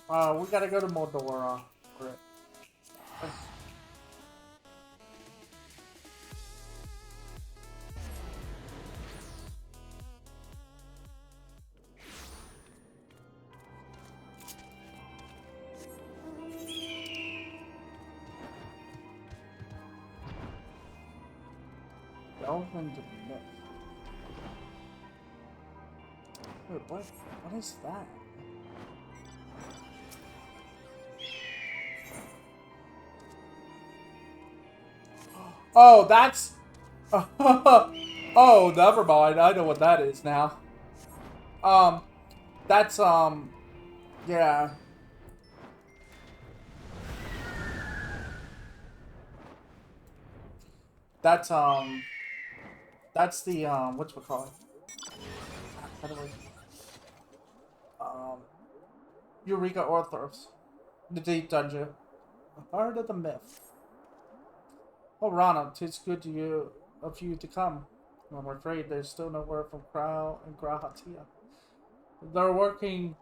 We gotta go to Moldora. Great. Delvin to myth. Wait, what? What is that? Oh, that's... Oh, never mind. I know what that is now. Um, that's, yeah. That's, that's the, whatchamacallit? How do Eureka Orthros. The Deep Dungeon. The Heart of the Myth. Oh, Ronald, 'tis good of you to come. I'm afraid there's still no word from Crow and Grahatia. They're working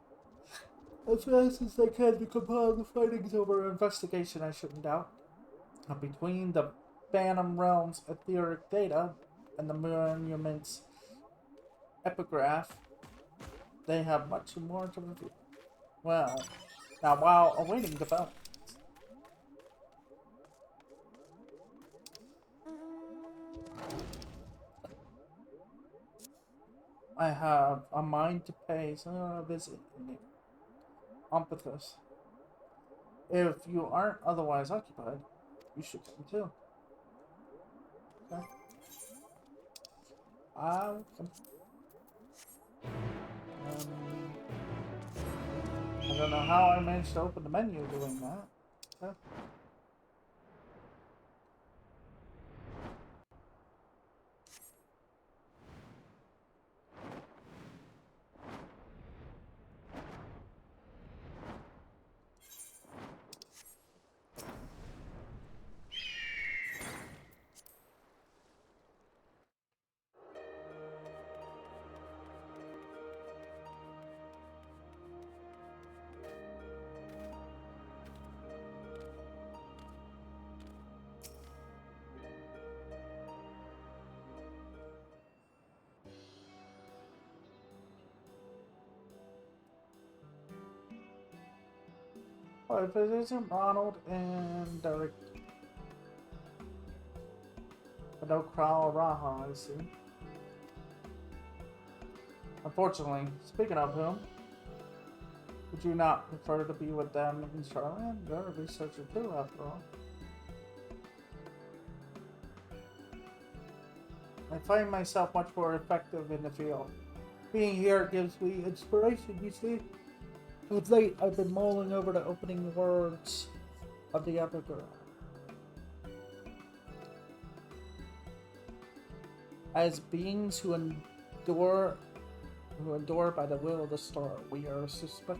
as fast as they can to compile the findings of our investigation, I shouldn't doubt. Between the Phantom Realm's etheric data and the monument's epigraph, they have much more to reveal. Well, now while awaiting development, I have a mind to pay a visit in Omphathus. If you aren't otherwise occupied, you should come too. Okay. I'll come. I don't know how I managed to open the menu doing that. Okay. Well, if it isn't Ronald and Derek, but no Crow or Raha, I see. Unfortunately, speaking of whom, would you not prefer to be with them in Charlotte? You're a researcher too, after all. I find myself much more effective in the field. Being here gives me inspiration, you see. Of late, I've been mulling over the opening words of the epigraph. As beings who endure by the will of the star, we are susceptible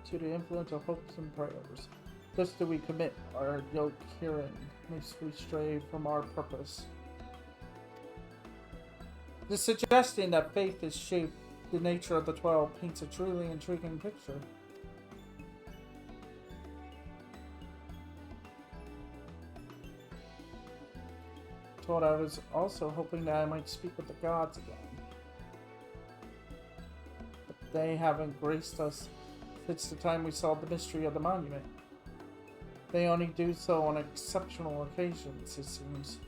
to the influence of hopes and prayers. Thus do we commit our yoke herein, lest we stray from our purpose. The suggestion that faith is shaped the nature of the 12 paints a truly intriguing picture. Told I was also hoping that I might speak with the gods again. But they haven't graced us since the time we solved the mystery of the monument. They only do so on exceptional occasions, it seems.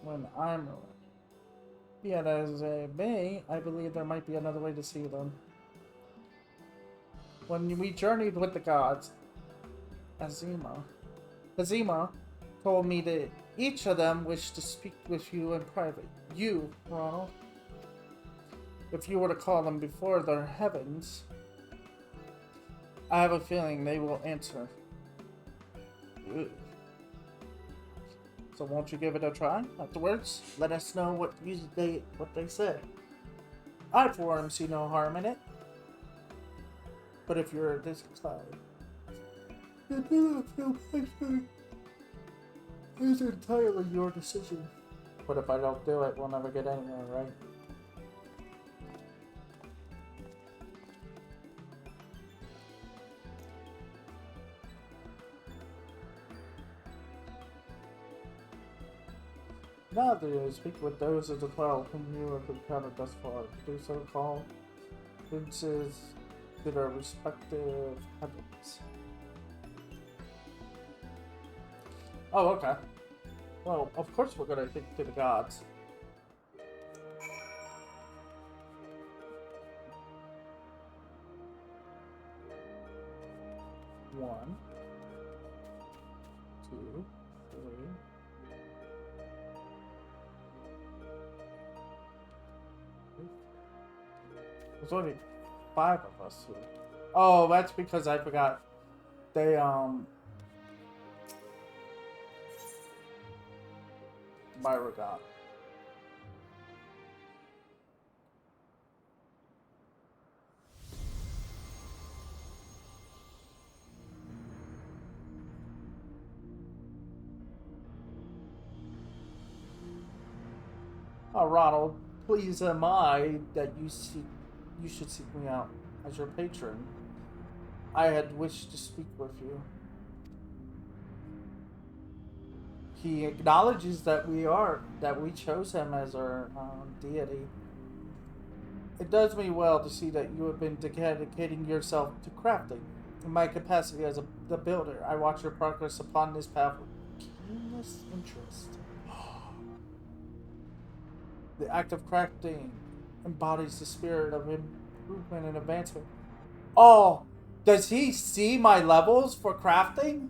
When I'm around. Yet as a may, I believe there might be another way to see them. When we journeyed with the gods, Azima told me that each of them wished to speak with you in private. You, Ronald. If you were to call them before their heavens, I have a feeling they will answer. Ew. So won't you give it a try? Afterwards, let us know what they say. I, for one, see no harm in it. But if you're dissatisfied, I do not feel passionate. It is entirely your decision. But if I don't do it, we'll never get anywhere, right? Now do you speak with those of the 12 whom you have encountered thus far. Do so call princes to their respective heavens. Oh, okay. Well, of course we're gonna think to the gods. One, two, three. There's only 5 of us here. Oh, that's because I forgot. They, Myra got. Oh, Ronald, please am I that you should seek me out as your patron. I had wished to speak with you. He acknowledges that we chose him as our deity. It does me well to see that you have been dedicating yourself to crafting. In my capacity as the builder, I watch your progress upon this path with keenest interest. The act of crafting embodies the spirit of improvement and advancement. Oh, does he see my levels for crafting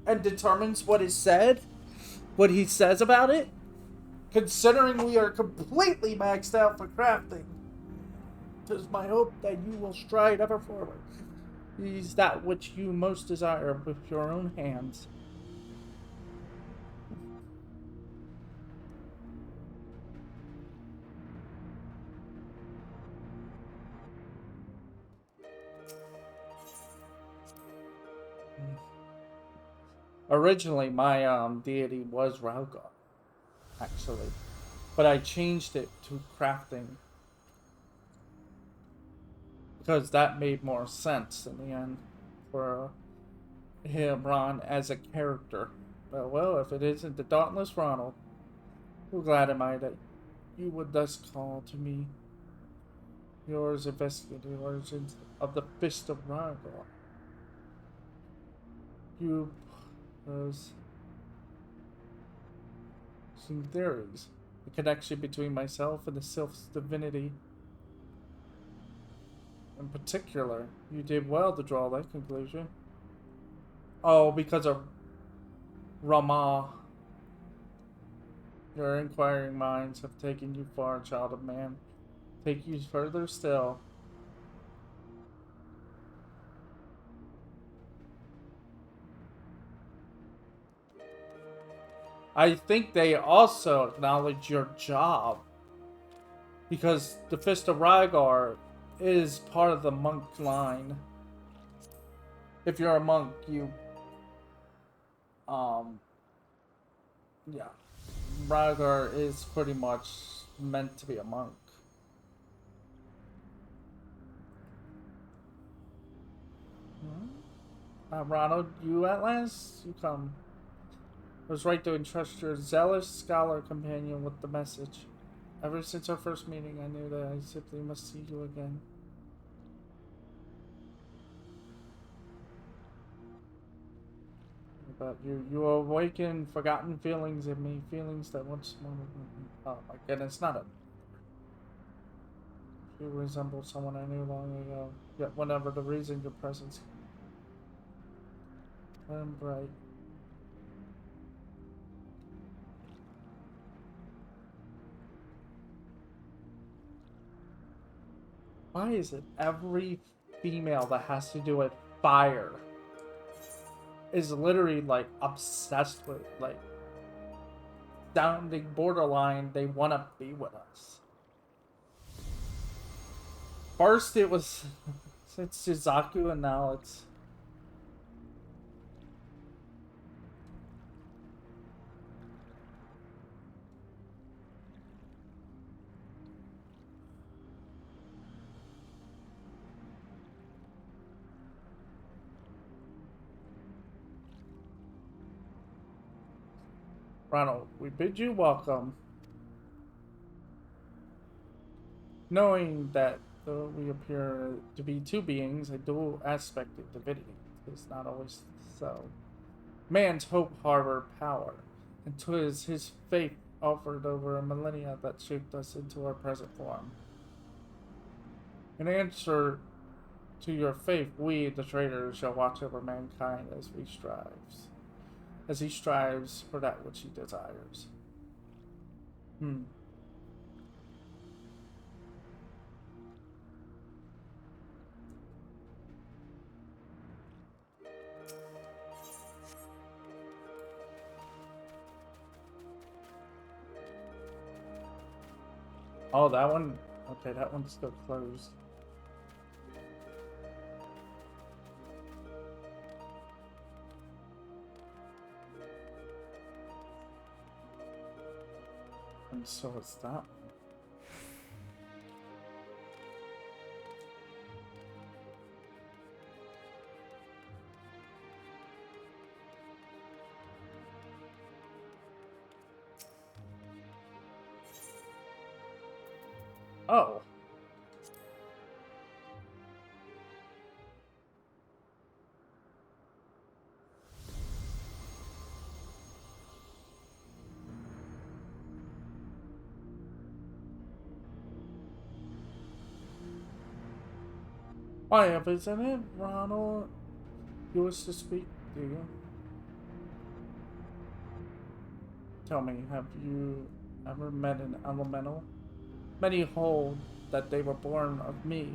and determines what is said? What he says about it? Considering we are completely maxed out for crafting, it is my hope that you will stride ever forward. Use that which you most desire with your own hands. Originally, my deity was Raugar, actually, but I changed it to crafting because that made more sense in the end for him, Ron, as a character. Well, if it isn't the Dauntless Ronald, how glad am I that you would thus call to me. Yours investigating the origins of the Fist of Raugar. You pose some theories. The connection between myself and the Sylph's divinity. In particular, you did well to draw that conclusion. Oh, because of Rama. Your inquiring minds have taken you far, child of man. Take you further still. I think they also acknowledge your job. Because the Fist of Rygar is part of the monk line. If you're a monk, you... Yeah. Rygar is pretty much meant to be a monk. Ronald, you at last? You come. I was right to entrust your zealous scholar companion with the message. Ever since our first meeting, I knew that I simply must see you again. But you awaken forgotten feelings in me, feelings that once more... Oh my goodness, not a... You resemble someone I knew long ago. Yet whatever the reason, your presence... I'm bright. Why is it every female that has to do with fire is literally like obsessed with like sounding borderline they want to be with us? First it was it's Shizaku and now it's Ronald, we bid you welcome. Knowing that though we appear to be two beings, a dual aspected divinity is not always so. Man's hope harbor power, and 'twas his faith offered over a millennia that shaped us into our present form. In answer to your faith, we, the traitors, shall watch over mankind as he strives for that which he desires. Hmm. Oh, that one? Okay, that one's still closed. And so it's that one. Oh. Why, isn't it, Ronald? You wish to speak, do you? Tell me, have you ever met an elemental? Many hold that they were born of me,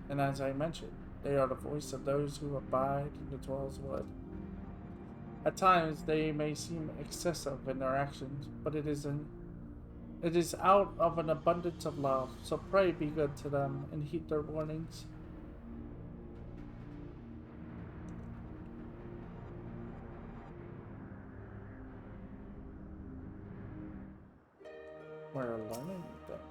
and as I mentioned, they are the voice of those who abide in the Dwell's Wood. At times they may seem excessive in their actions, but it is out of an abundance of love, so pray be good to them and heed their warnings. We're learning things.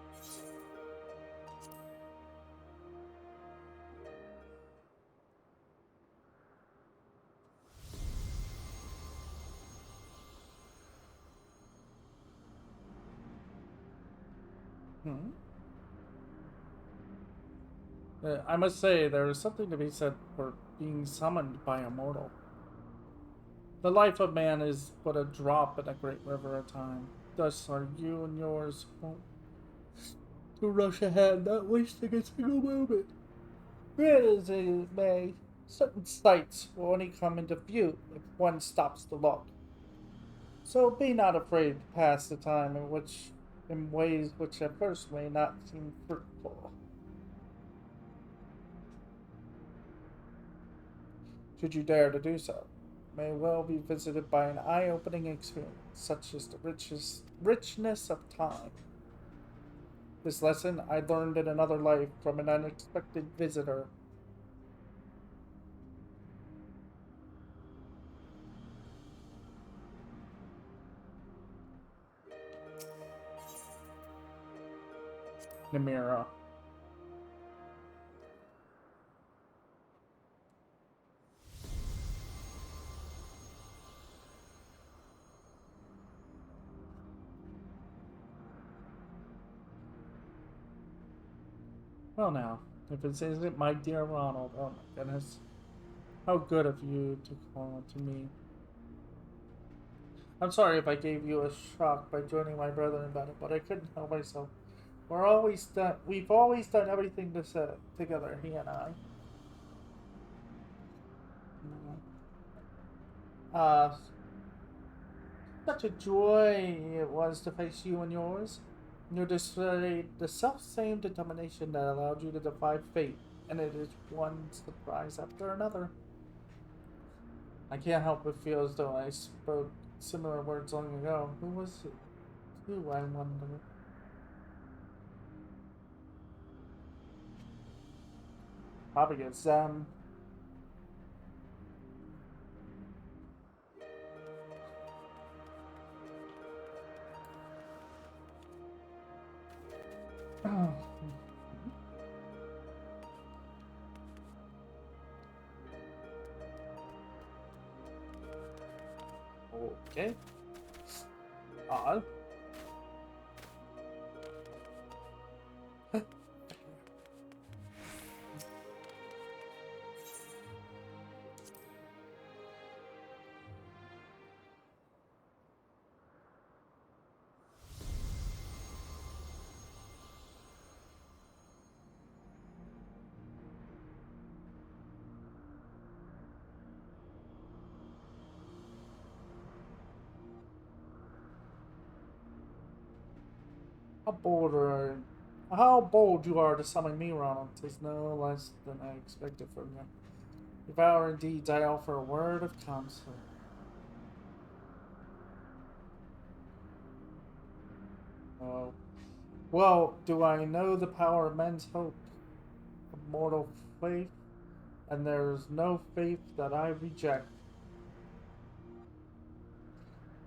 Hmm? I must say, there is something to be said for being summoned by a mortal. The life of man is but a drop in a great river of time. Thus are you and yours wont to rush ahead, not wasting a single moment. Granted as it may, certain sights will only come into view if one stops to look. So be not afraid to pass the time in ways which at first may not seem fruitful. Should you dare to do so, may well be visited by an eye-opening experience, such as the richness of time. This lesson I learned in another life from an unexpected visitor. Namira. Well now, if it isn't my dear Ronald, oh my goodness. How good of you to call to me. I'm sorry if I gave you a shock by joining my brother in battle, but I couldn't help myself. We've always done everything together, he and I. Uh, Such a joy it was to face you and yours. You displayed the self-same determination that allowed you to defy fate, and it is one surprise after another. I can't help but feel as though I spoke similar words long ago. Who was it? Who, I wonder? Probably it's them. Okay. Odd. How bold you are to summon me, Ronald. 'Tis no less than I expected from you. If I were indeed, I offer a word of counsel. Oh. Well, do I know the power of men's hope, of mortal faith, and there is no faith that I reject.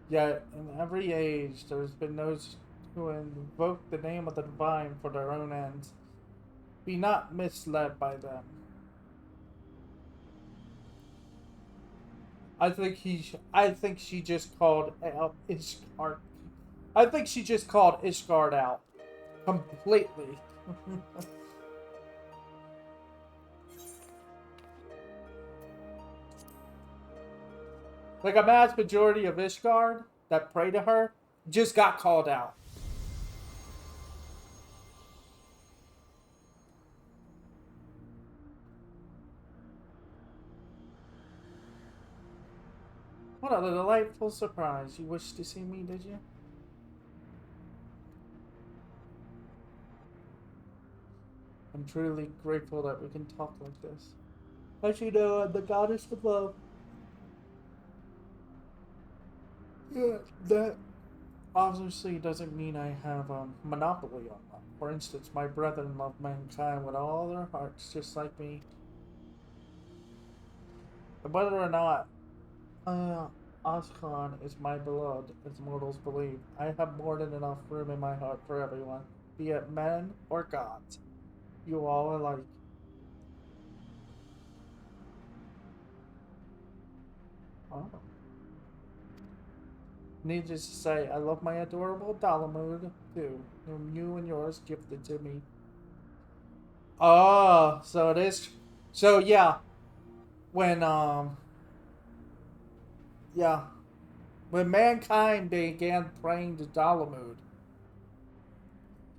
Yet, in every age, there has been those who invoke the name of the divine for their own ends. Be not misled by them. I think she just called out Ishgard. I think she just called Ishgard out completely. Like a mass majority of Ishgard that pray to her just got called out. What a delightful surprise. You wished to see me, did you? I'm truly grateful that we can talk like this. As you know, I'm the goddess of love. Yeah, that obviously doesn't mean I have a monopoly on love. For instance, my brethren love mankind with all their hearts, just like me. And whether or not Oskan is my beloved, as mortals believe, I have more than enough room in my heart for everyone, be it men or gods. You all alike. Oh. Needless to say, I love my adorable Dalamud, too, whom you and yours gifted to me. Oh, so it is. So, yeah. When, yeah. When mankind began praying to Dalamud,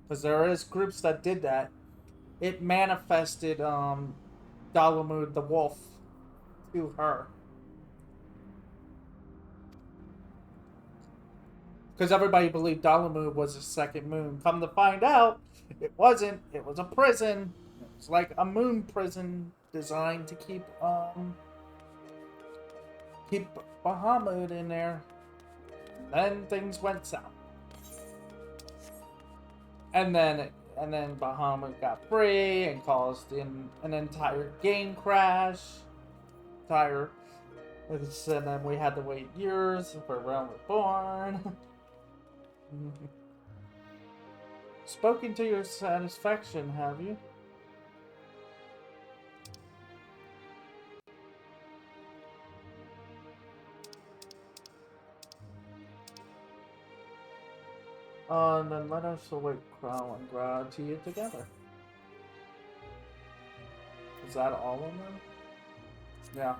because there is groups that did that, it manifested, Dalamud the wolf to her. Because everybody believed Dalamud was a second moon. Come to find out, it wasn't. It was a prison. It was like a moon prison designed to keep Bahamut in there. Then things went south. And then Bahamut got free and caused an entire game crash. And then we had to wait years for Realm Reborn. Spoken to your satisfaction, have you? And then let us await Crow and Gratitude together. Is that all of them? Yeah.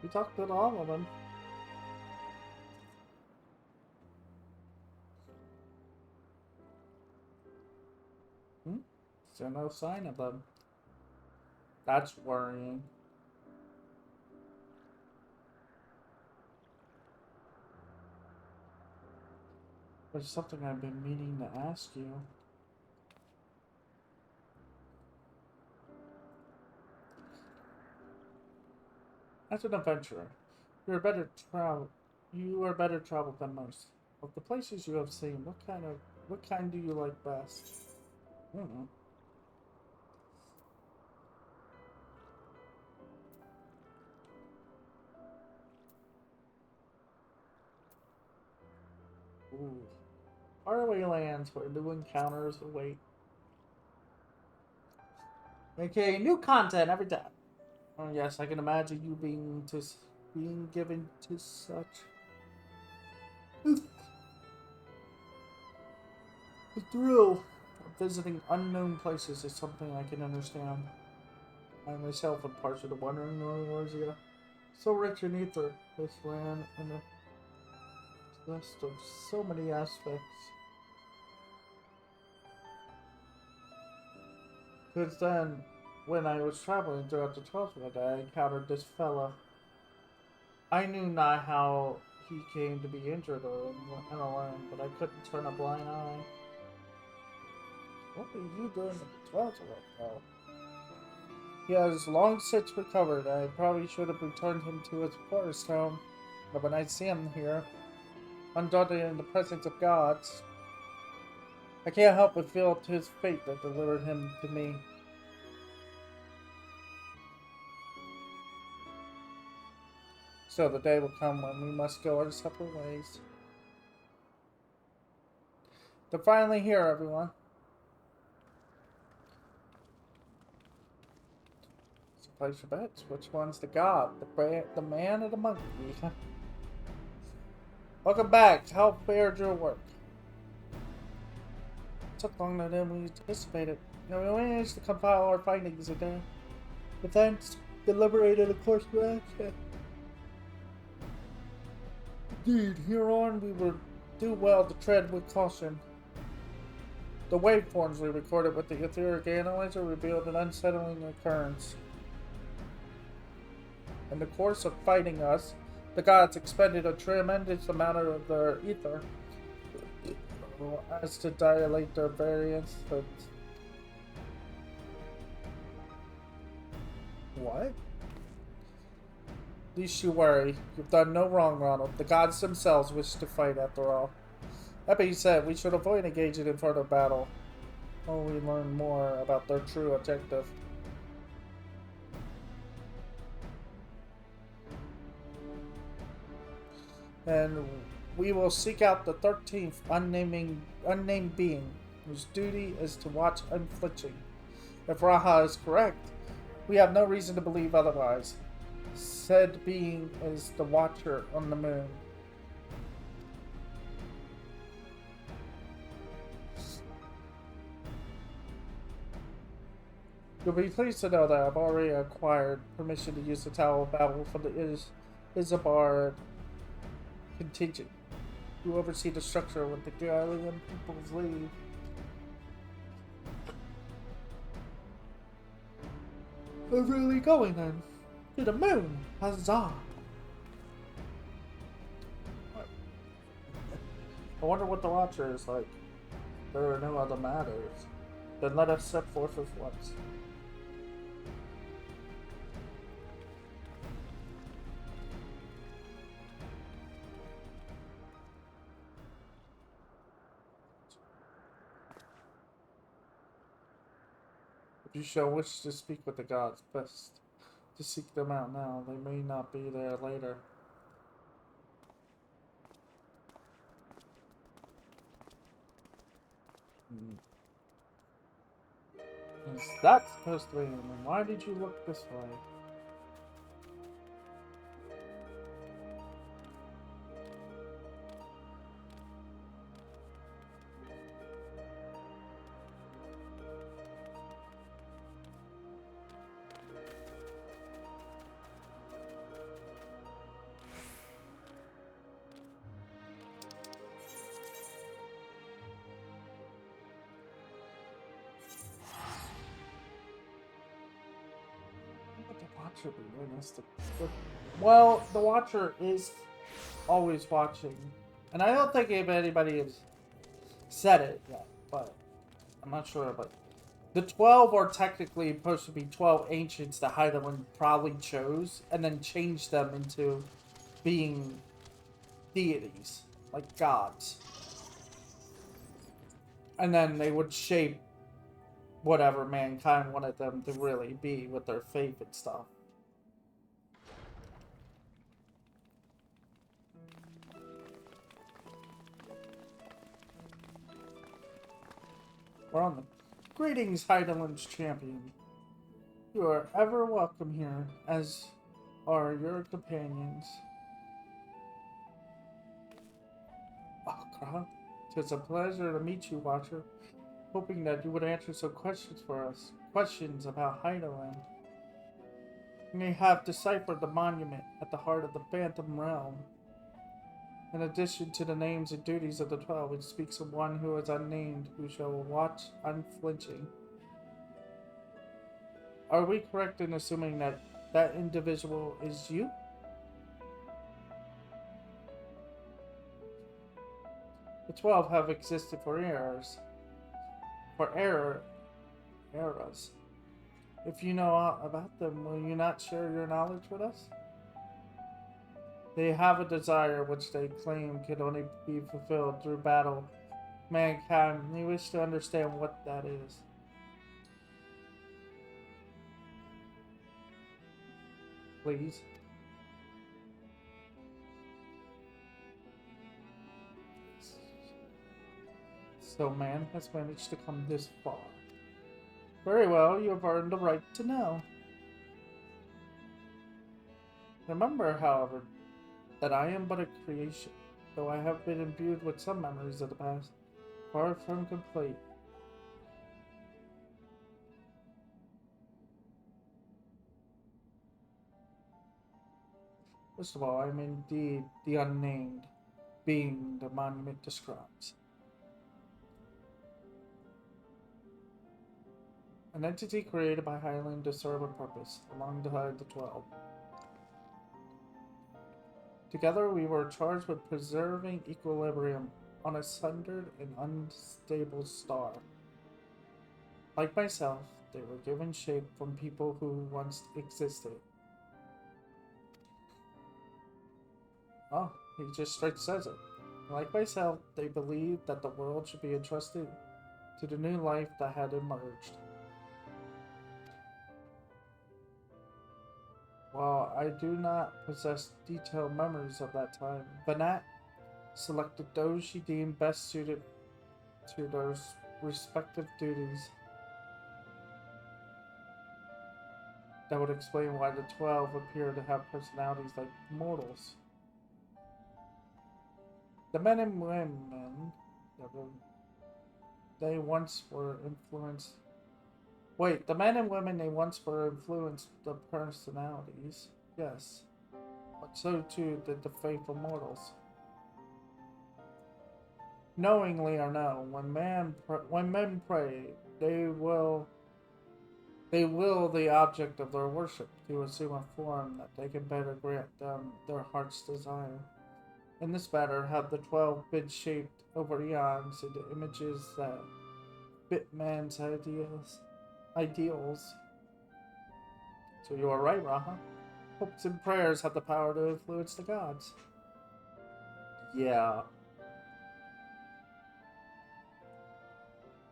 We talked to all of them. Still no sign of them. That's worrying. There's something I've been meaning to ask you. As an adventurer, you are better traveled than most. Of the places you have seen, what kind do you like best? Mm-mm. Ooh. Faraway lands where new encounters await. Okay, new content every time. Oh yes, I can imagine you being given to such The thrill of visiting unknown places is something I can understand. I myself am partial to wandering Northern so rich in ether, this land, and possessed of so many aspects. Since then, when I was traveling throughout the Twelfth, I encountered this fella. I knew not how he came to be injured or alone, but I couldn't turn a blind eye. What are you doing in the Twelfth, pal? He has long since recovered. I probably should have returned him to his forest home, but when I see him here, undaunted in the presence of gods, I can't help but feel it his fate that delivered him to me. So the day will come when we must go our separate ways. They're finally here, everyone. So place your bets. Which one's the god? The man or the monkey? Welcome back. How fared your work? It took longer than we anticipated. Now we managed to compile our findings today. But then deliberated a course of action. Indeed, hereon we will do well to tread with caution. The waveforms we recorded with the etheric analyzer revealed an unsettling occurrence. In the course of fighting us, the gods expended a tremendous amount of their ether as to dilate their variance. But what? Least you worry. You've done no wrong, Ronald. The gods themselves wish to fight, after all. That being said, we should avoid engaging in further battle while we learn more about their true objective. And we will seek out the 13th unnamed being, whose duty is to watch unflinching. If Raha is correct, we have no reason to believe otherwise. Said being is the Watcher on the moon. You'll be pleased to know that I've already acquired permission to use the Tower of Babel for the Isabar contingent. You oversee the structure with the Galilean People's League. We're really going then? To the moon! Huzzah! I wonder what the Watcher is like. There are no other matters. Then let us set forth at once. If you shall wish to speak with the gods, best to seek them out now. They may not be there later. Is that supposed to be? And why did you look this way? Watcher be doing this well, the Watcher is always watching. And I don't think if anybody has said it yet, but I'm not sure. But the 12 are technically supposed to be 12 ancients that Heidelin probably chose and then changed them into being deities, like gods. And then they would shape whatever mankind wanted them to really be with their faith and stuff. We're on the greetings, Heidelin's champion. You are ever welcome here, as are your companions. Oh, God. 'Tis a pleasure to meet you, Watcher. Hoping that you would answer some questions for us. Questions about Heidelin. We have deciphered the monument at the heart of the Phantom Realm. In addition to the names and duties of the 12, it speaks of one who is unnamed, who shall watch unflinching. Are we correct in assuming that that individual is you? The 12 have existed for eras. Eras. If you know about them, will you not share your knowledge with us? They have a desire which they claim can only be fulfilled through battle. Mankind, they wish to understand what that is. Please. So man has managed to come this far. Very well, you have earned the right to know. Remember, however, that I am but a creation, though I have been imbued with some memories of the past, far from complete. First of all, I am indeed the unnamed being the monument describes. An entity created by Highland to serve a purpose, alongside the 12. Together we were charged with preserving equilibrium on a sundered and unstable star. Like myself, they were given shape from people who once existed. Oh, he just straight says it. Like myself, they believed that the world should be entrusted to the new life that had emerged. While I do not possess detailed memories of that time, Vanat selected those she deemed best suited to their respective duties. That would explain why the 12 appear to have personalities like mortals. The men and women they once were influenced. Wait, the men and women they once were influenced the personalities, yes. But so too did the faithful mortals. Knowingly or no, when men pray, they will the object of their worship to assume a form that they can better grant them their heart's desire. In this matter, have the 12 been shaped over eons into images that fit man's ideals. So you are right, Raha. Hopes and prayers have the power to influence the gods. Yeah.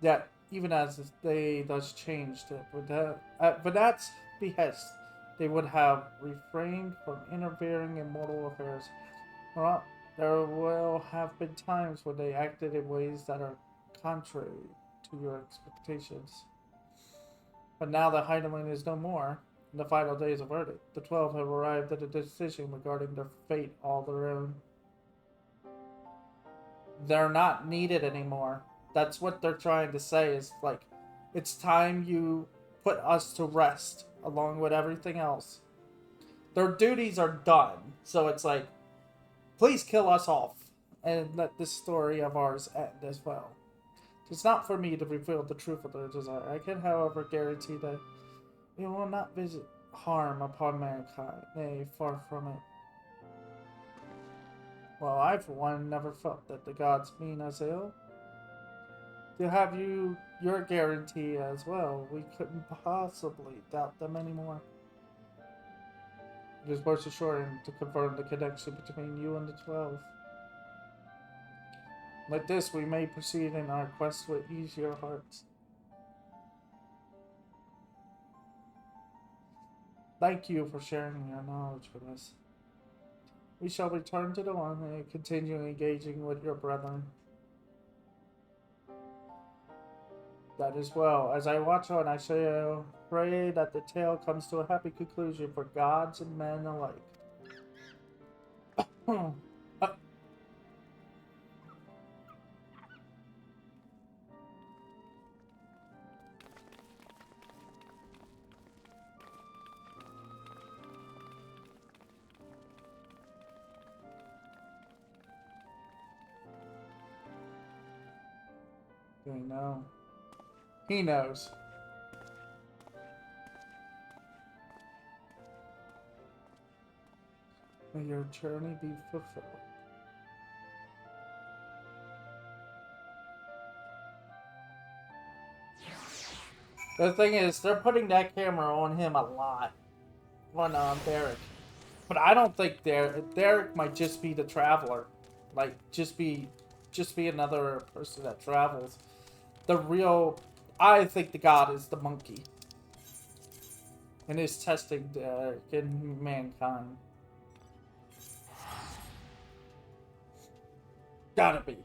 Yet, even as they thus changed it, at Vanat's behest, they would have refrained from interfering in mortal affairs. Well, there will have been times when they acted in ways that are contrary to your expectations. But now that Heidelin is no more, and the final days of verdict, the 12 have arrived at a decision regarding their fate all their own. They're not needed anymore. That's what they're trying to say is like, it's time you put us to rest along with everything else. Their duties are done. So it's like, please kill us off and let this story of ours end as well. It's not for me to reveal the truth of their desire. I can, however, guarantee that it will not visit harm upon mankind. Nay, far from it. Well, I, for one, never felt that the gods mean us ill. To have your guarantee as well, we couldn't possibly doubt them anymore. It is most assuring to confirm the connection between you and the 12. Like this, we may proceed in our quest with easier hearts. Thank you for sharing your knowledge with us. We shall return to the one and continue engaging with your brethren. That is well. As I watch on, I shall pray that the tale comes to a happy conclusion for gods and men alike. They know. He knows. May your journey be fulfilled. The thing is, they're putting that camera on him a lot. On Derek. But I don't think Derek might just be the traveler. Like, just be another person that travels. The real... I think the god is the monkey. And is testing Derek and mankind. Gotta be.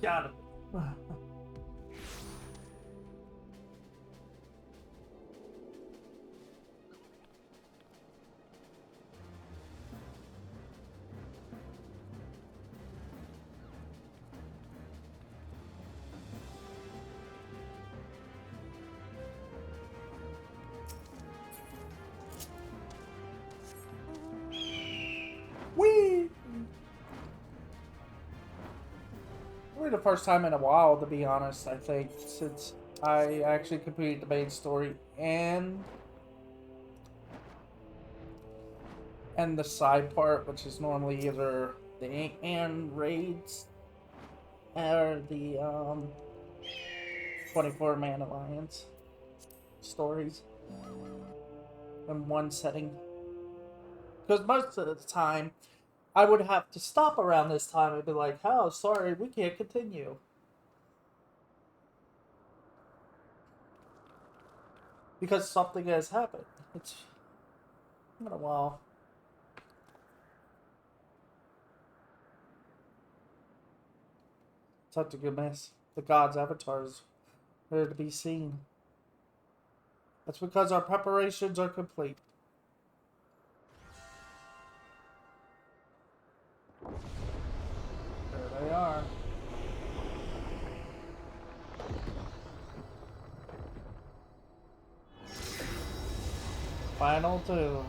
Gotta be. Whee! Probably the first time in a while, to be honest, I think, since I actually completed the main story and the side part, which is normally either the Ant-Man raids or the 24-man alliance stories in one setting. Because most of the time, I would have to stop around this time and be like, oh, sorry, we can't continue. Because something has happened. It's been a while. Such a good mess. The gods' avatars are to be seen. That's because our preparations are complete. There they are. Final two.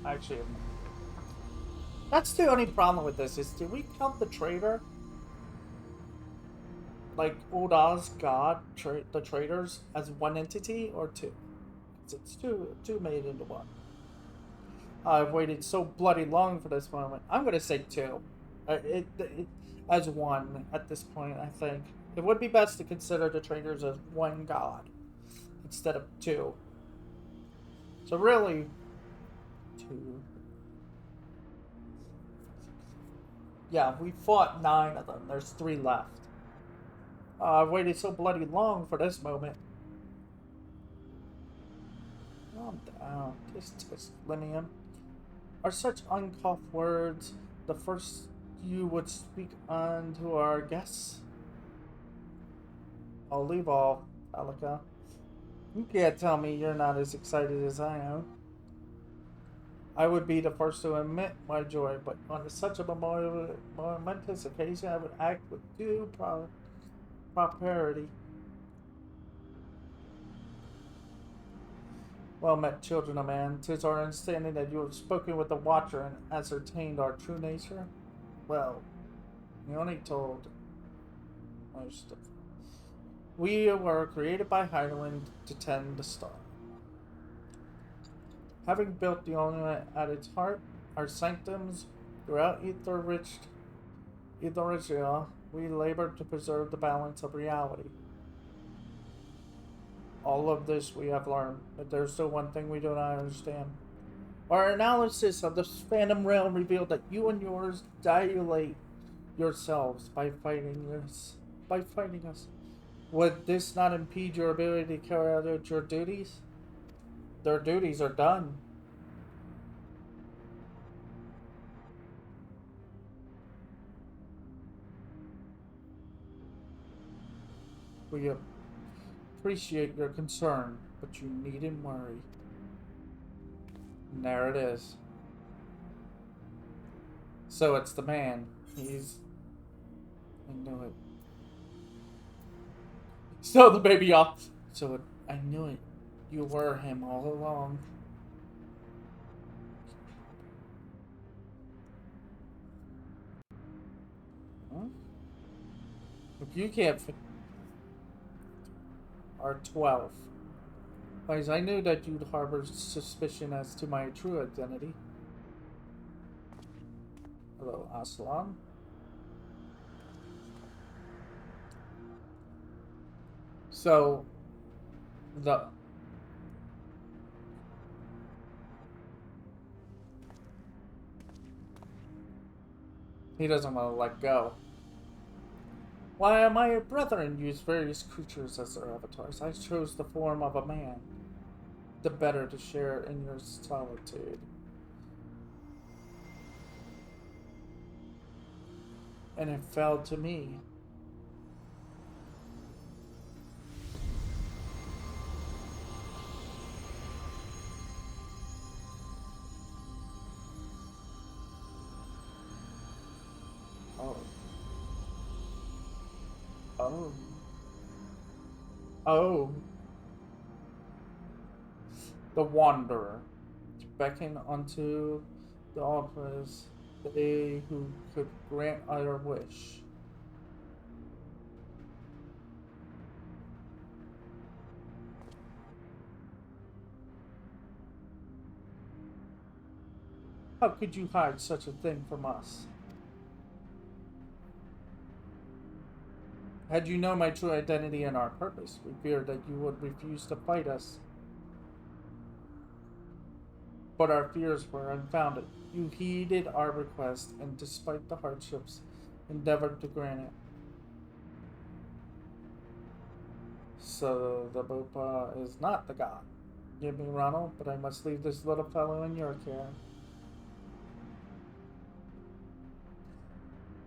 Actually, that's the only problem with this is, do we count the traitor? Like Old Oz God, the traitors, as one entity or two? It's two made into one. I've waited so bloody long for this moment. I'm gonna say two. It as one at this point. I think it would be best to consider the traitors as one god instead of two. So really, two. Yeah, we fought 9 of them. There's 3 left. I've waited so bloody long for this moment. Calm down. Tisk, Limium. Are such uncouth words the first you would speak unto our guests? I'll leave all, Alika. You can't tell me you're not as excited as I am. I would be the first to admit my joy, but on such a momentous occasion, I would act with due propriety. Well met, children of man. 'Tis our understanding that you have spoken with the Watcher and ascertained our true nature. Well, you only told most of. We were created by Hydaelyn to tend the star. Having built the ornament at its heart, our sanctums throughout Etheresia, we labor to preserve the balance of reality. All of this we have learned, but there's still one thing we do not understand. Our analysis of the Phantom Realm revealed that you and yours dilate yourselves by fighting us. Would this not impede your ability to carry out your duties? Their duties are done. We appreciate your concern. But you needn't worry. And there it is. So it's the man. He's... I knew it. So the baby off. I knew it. You were him all along. Huh? If you can't are 12. Guys, I knew that you'd harbor suspicion as to my true identity. Hello, Aslan. So, he doesn't want to let go. Why, my brethren used various creatures as their avatars. I chose the form of a man, the better to share in your solitude. And it fell to me. Oh. Oh. Oh. The Wanderer. To beckon unto the office they who could grant our wish. How could you hide such a thing from us? Had you known my true identity and our purpose, we feared that you would refuse to fight us. But our fears were unfounded. You heeded our request, and despite the hardships, endeavored to grant it. So the Bopa is not the god. Forgive me, Ronald, but I must leave this little fellow in your care.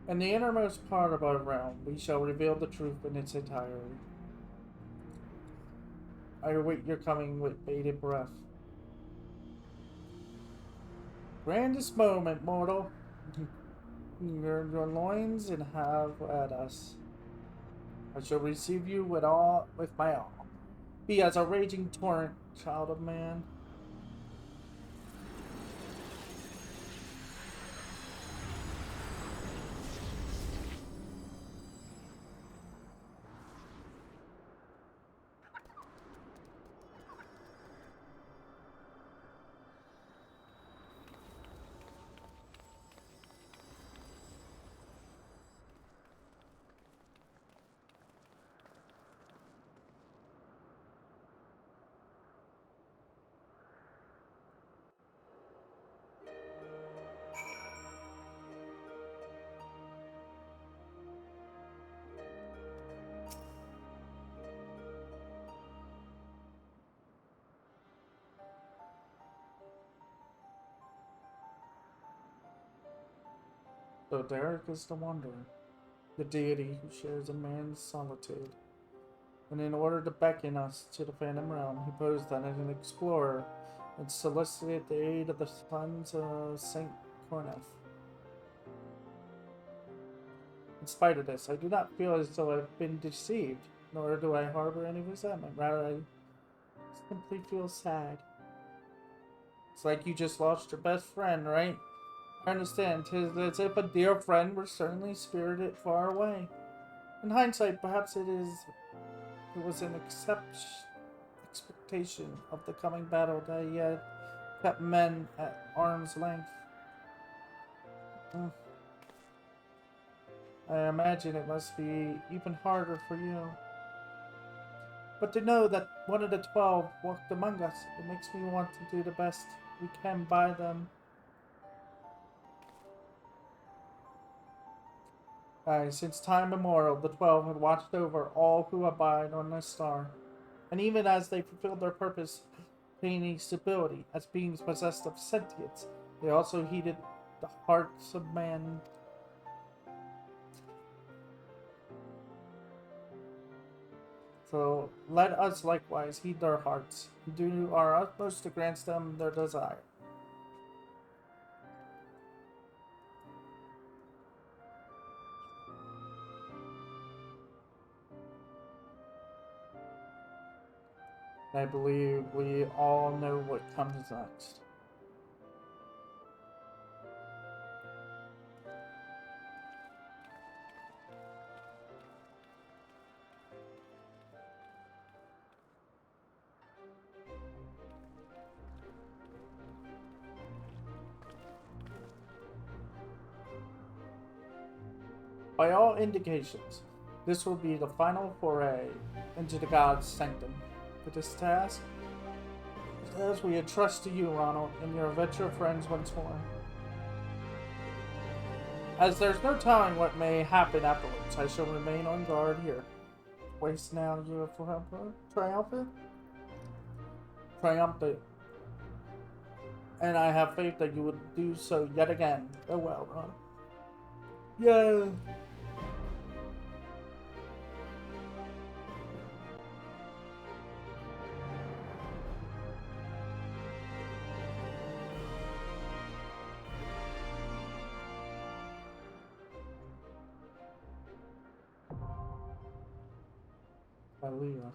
In the innermost part of our realm, we shall reveal the truth in its entirety. I await your coming with bated breath. Grandest moment, mortal. Gird your loins and have at us. I shall receive you with my all. Be as a raging torrent, child of man. So Derek is the Wanderer, the deity who shares a man's solitude. And in order to beckon us to the Phantom Realm, he posed as an explorer and solicited the aid of the sons of Saint Corneth. In spite of this, I do not feel as though I've been deceived, nor do I harbor any resentment. Rather, I simply feel sad. It's like you just lost your best friend, right? I understand. 'Tis as if a dear friend were suddenly spirited far away. In hindsight, perhaps it was an expectation of the coming battle that he had kept men at arm's length. I imagine it must be even harder for you. But to know that one of the 12 walked among us, it makes me want to do the best we can by them. Since time immemorial, the 12 have watched over all who abide on this star. And even as they fulfilled their purpose, attaining stability as beings possessed of sentience, they also heeded the hearts of man. So let us likewise heed their hearts, and do our utmost to grant them their desire. I believe we all know what comes next. By all indications, this will be the final foray into the God's sanctum. For this task, as we entrust to you, Ronald, and your adventure friends once more. As there's no telling what may happen afterwards, I shall remain on guard here. Waste now, you are triumphant? Triumphant. And I have faith that you would do so yet again. Farewell, Ronald. Yeah. Hallelujah.